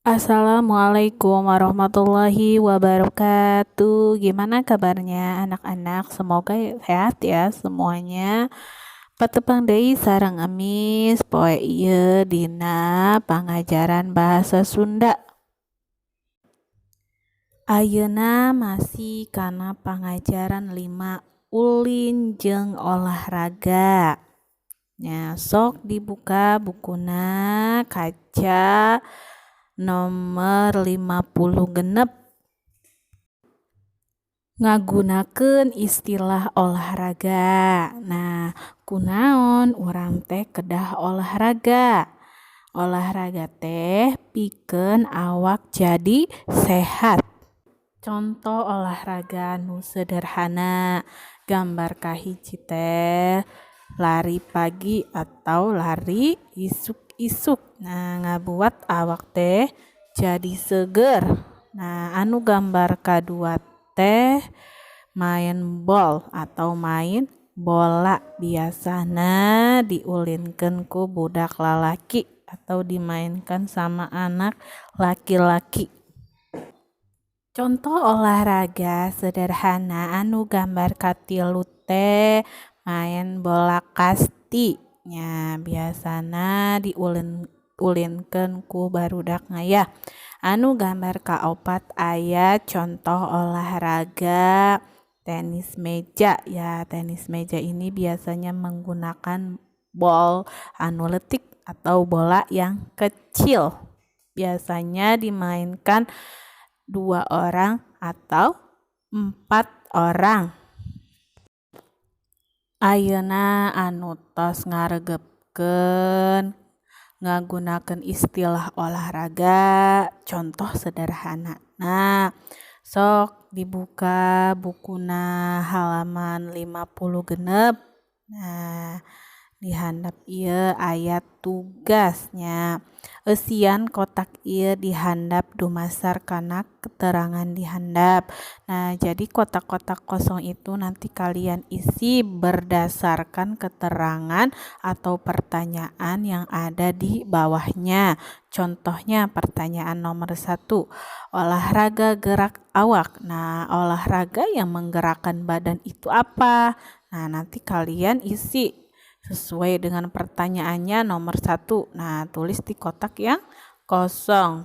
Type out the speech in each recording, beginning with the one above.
Assalamualaikum warahmatullahi wabarakatuh. Gimana kabarnya anak-anak? Semoga sehat ya semuanya. Patepang deui sareng Amis poe ieu dina pangajaran bahasa Sunda. Ayeuna masih kana pangajaran 5 ulin jeung olahraga. Nya sok dibuka bukuna kaca nomor 50 genep. Ngagunakeun istilah olahraga. Nah, kunaon urang teh kedah olahraga? Olahraga teh pikeun awak jadi sehat. Contoh olahraga nu sederhana, gambar kahiji teh lari pagi atau lari isuk-isuk. Nah, ngabuat awak teh jadi seger. Nah, anu gambar kadua teh main bol atau main bola, biasana diulinkeun ku budak lalaki atau dimainkan sama anak laki-laki. Contoh olahraga sederhana anu gambar katilu teh main bola kasti. Nya biasana diulinkeun ku barudak ngayah. Anu gambar kaopat aya contoh olahraga tenis meja. Ya, tenis meja ini biasanya menggunakan bol anu letik atau bola yang kecil. Biasanya dimainkan 2 orang atau 4 orang. Ayeuna anu tos ngaregepkeun ngagunakeun istilah olahraga contoh sederhana. Nah, sok dibuka bukuna halaman 50 genep. Nah, di handap ieu aya tugasnya. Eusian kotak ieu di handap dumasar kana keterangan di handap. Nah, jadi kotak-kotak kosong itu nanti kalian isi berdasarkan keterangan atau pertanyaan yang ada di bawahnya. Contohnya pertanyaan nomor 1, olahraga gerak awak. Nah, olahraga yang menggerakkan badan itu apa? Nah, nanti kalian isi sesuai dengan pertanyaannya nomor 1. Nah, tulis di kotak yang kosong.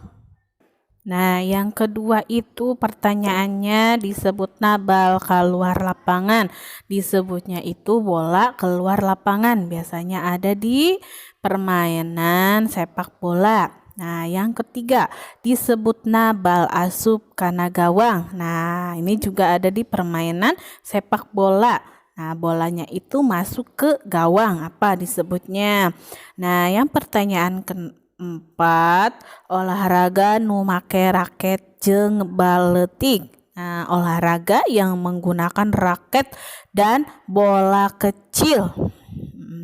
Nah, yang kedua itu pertanyaannya disebutna bal keluar lapangan. Disebutnya itu bola keluar lapangan. Biasanya ada di permainan sepak bola. Nah, yang ketiga disebutna bal asup kana gawang. Nah, ini juga ada di permainan sepak bola. Nah, bolanya itu masuk ke gawang, apa disebutnya? Nah, yang pertanyaan keempat, olahraga nu make raket jeung bal leutik. Nah, olahraga yang menggunakan raket dan bola kecil.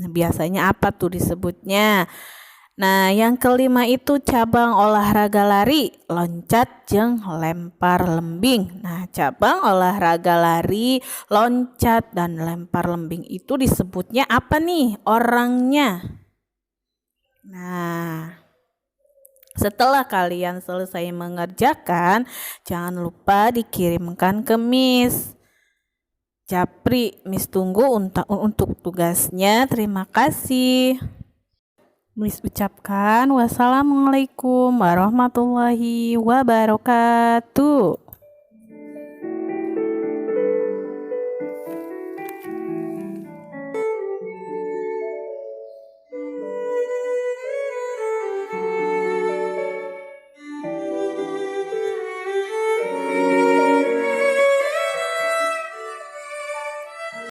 Biasanya apa tuh disebutnya? Nah, yang kelima itu cabang olahraga lari, loncat jeung lempar lembing. Nah, cabang olahraga lari, loncat dan lempar lembing itu disebutnya apa nih orangnya? Nah, setelah kalian selesai mengerjakan, jangan lupa dikirimkan ke Miss Japri. Miss tunggu untuk tugasnya. Terima kasih. Miss ucapkan wassalamualaikum warahmatullahi wabarakatuh.